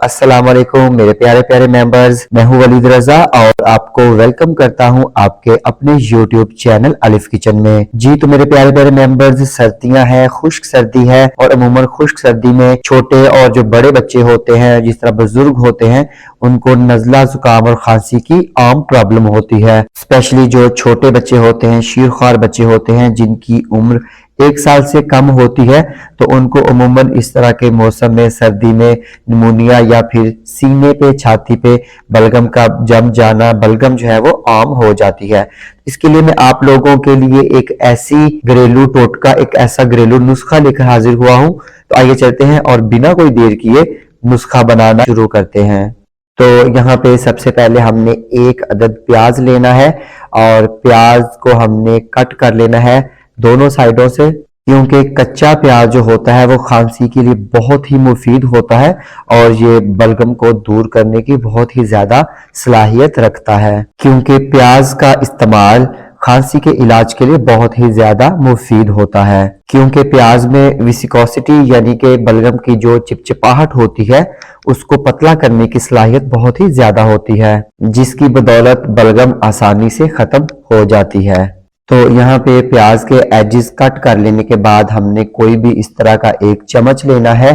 अस्सलाम वालेकुम मेरे प्यारे प्यारे मेंबर्स, मैं हूं वलीद रजा और आपको वेलकम करता हूं आपके अपने यूट्यूब चैनल अलिफ किचन में। जी तो मेरे प्यारे प्यारे मेंबर्स, सर्दियां हैं, खुश्क सर्दी है और अमूमन खुश्क सर्दी में छोटे और जो बड़े बच्चे होते हैं, जिस तरह बुजुर्ग होते हैं, उनको नजला, जुकाम और खांसी की आम प्रॉब्लम होती है। स्पेशली जो छोटे बच्चे होते हैं, शीरख्वार बच्चे होते हैं, जिनकी उम्र 1 साल से कम होती है, तो उनको अमूमन इस तरह के मौसम में, सर्दी में निमोनिया या फिर सीने पे, छाती पे बलगम का जम जाना, बलगम जो है वो आम हो जाती है। इसके लिए मैं आप लोगों के लिए एक ऐसी घरेलू टोटका, एक ऐसा घरेलू नुस्खा लेकर हाजिर हुआ हूं। तो आइए चलते हैं और बिना कोई देर किए नुस्खा बनाना शुरू करते हैं। तो यहाँ पे सबसे पहले हमने 1 अदद प्याज लेना है और प्याज को हमने कट कर लेना है दोनों साइडों से, क्योंकि कच्चा प्याज जो होता है वो खांसी के लिए बहुत ही मुफीद होता है और ये बलगम को दूर करने की बहुत ही ज्यादा सलाहियत रखता है, क्योंकि प्याज का इस्तेमाल खांसी के इलाज के लिए बहुत ही ज्यादा मुफीद होता है। क्योंकि प्याज में विसिकोसिटी यानी कि बलगम की जो चिपचिपाहट होती है उसको पतला करने की सलाहियत बहुत ही ज्यादा होती है, जिसकी बदौलत बलगम आसानी से खत्म हो जाती है। तो यहाँ पे प्याज के एजेस कट कर लेने के बाद हमने कोई भी इस तरह का एक चम्मच लेना है,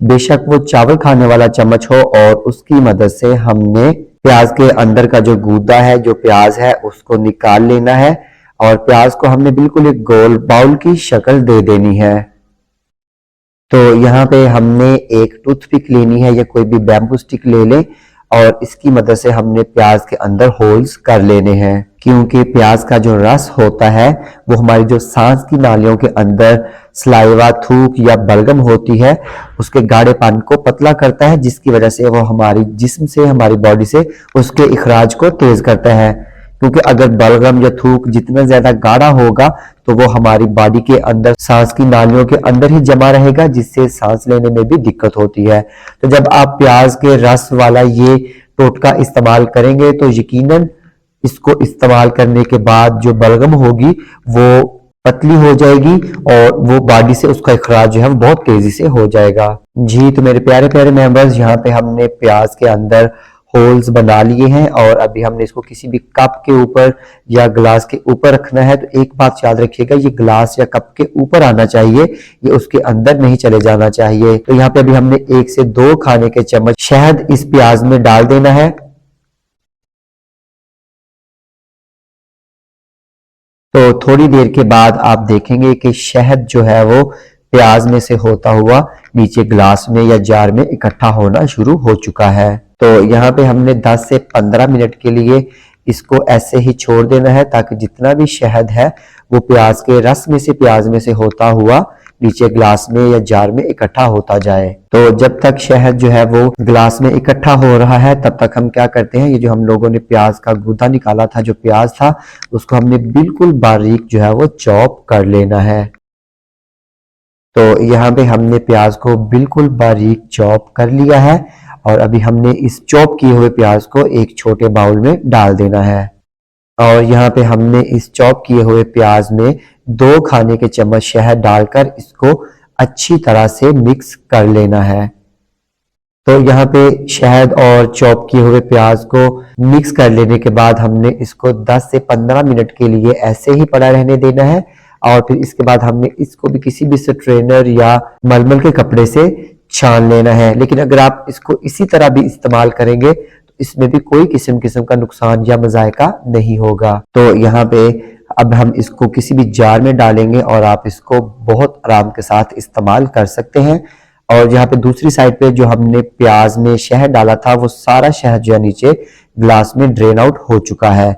बेशक वो चावल खाने वाला चम्मच हो, और उसकी मदद से हमने प्याज के अंदर का जो गूदा है, जो प्याज है, उसको निकाल लेना है और प्याज को हमने बिल्कुल एक गोल बाउल की शक्ल दे देनी है। तो यहाँ पे हमने एक टूथपिक लेनी है या कोई भी बैम्बू स्टिक ले लें और इसकी मदद से हमने प्याज के अंदर होल्स कर लेने हैं, क्योंकि प्याज का जो रस होता है वो हमारी जो सांस की नालियों के अंदर सलाइवा, थूक या बलगम होती है, उसके गाढ़ेपन को पतला करता है, जिसकी वजह से वो हमारी जिस्म से, हमारी बॉडी से उसके इखराज को तेज करता है। क्योंकि अगर बलगम या थूक जितना ज्यादा गाढ़ा होगा तो वो हमारी बॉडी के अंदर, सांस की नालियों के अंदर ही जमा रहेगा, जिससे सांस लेने में भी दिक्कत होती है। तो जब आप प्याज के रस वाला ये टोटका इस्तेमाल करेंगे तो यकीनन इसको इस्तेमाल करने के बाद जो बलगम होगी वो पतली हो जाएगी और वो बॉडी से उसका इखराज जो है वो बहुत तेजी से हो जाएगा। जी तो मेरे प्यारे प्यारे मेंबर्स, यहाँ पे हमने प्याज के अंदर होल्स बना लिए हैं और अभी हमने इसको किसी भी कप के ऊपर या ग्लास के ऊपर रखना है। तो एक बात याद रखिएगा, ये ग्लास या कप के ऊपर आना चाहिए, ये उसके अंदर नहीं चले जाना चाहिए। तो यहाँ पे अभी हमने 1 से 2 खाने के चम्मच शहद इस प्याज में डाल देना है। तो थोड़ी देर के बाद आप देखेंगे कि शहद जो है वो प्याज में से होता हुआ नीचे ग्लास में या जार में इकट्ठा होना शुरू हो चुका है। तो यहाँ पे हमने 10 से 15 मिनट के लिए इसको ऐसे ही छोड़ देना है, ताकि जितना भी शहद है वो प्याज के रस में से, प्याज में से होता हुआ नीचे ग्लास में या जार में इकट्ठा होता जाए। तो जब तक शहद जो है वो ग्लास में इकट्ठा हो रहा है, तब तक हम क्या करते हैं, ये जो हम लोगों ने प्याज का गूदा निकाला था, जो प्याज था, उसको हमने बिल्कुल बारीक जो है वो चॉप कर लेना है। तो यहाँ पे हमने प्याज को बिल्कुल बारीक चॉप कर लिया है और अभी हमने इस चॉप किए हुए प्याज को एक छोटे बाउल में डाल देना है और यहाँ पे हमने इस चॉप किए हुए प्याज में 2 खाने के चम्मच शहद डालकर इसको अच्छी तरह से मिक्स कर लेना है। तो यहाँ पे शहद और चॉप किए हुए प्याज को मिक्स कर लेने के बाद हमने इसको 10 से 15 मिनट के लिए ऐसे ही पड़ा रहने देना है और फिर इसके बाद हमने इसको भी किसी भी स्ट्रेनर या मलमल के कपड़े से छान लेना है। लेकिन अगर आप इसको इसी तरह भी इस्तेमाल करेंगे तो इसमें भी कोई किस्म का नुकसान या मजायका नहीं होगा। तो यहाँ पे अब हम इसको किसी भी जार में डालेंगे और आप इसको बहुत आराम के साथ इस्तेमाल कर सकते हैं। और यहाँ पे दूसरी साइड पे जो हमने प्याज में शहद डाला था, वो सारा शहद जो है नीचे ग्लास में ड्रेन आउट हो चुका है।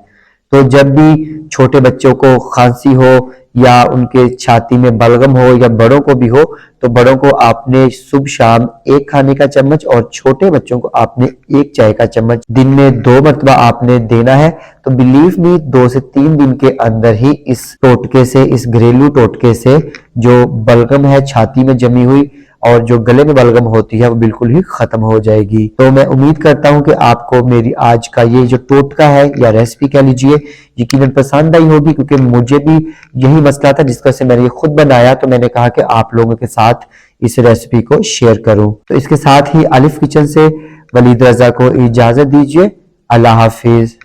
तो जब भी छोटे बच्चों को खांसी हो या उनके छाती में बलगम हो या बड़ों को भी हो, तो बड़ों को आपने सुबह शाम 1 खाने का चम्मच और छोटे बच्चों को आपने 1 चाय का चम्मच दिन में 2 मरतबा आपने देना है। तो बिलीव मी, 2 से 3 दिन के अंदर ही इस टोटके से, इस घरेलू टोटके से जो बलगम है छाती में जमी हुई और जो गले में बलगम होती है वो बिल्कुल ही खत्म हो जाएगी। तो मैं उम्मीद करता हूं कि आपको मेरी आज का ये जो टोटका है या रेसिपी कह लीजिए, यकीनन पसंद आई होगी, क्योंकि मुझे भी यही मसला था जिसका से मैंने ये खुद बनाया, तो मैंने कहा कि आप लोगों के साथ इस रेसिपी को शेयर करूं। तो इसके साथ ही अलिफ किचन से वलीद रजा को इजाजत दीजिए। अल्लाह हाफिज।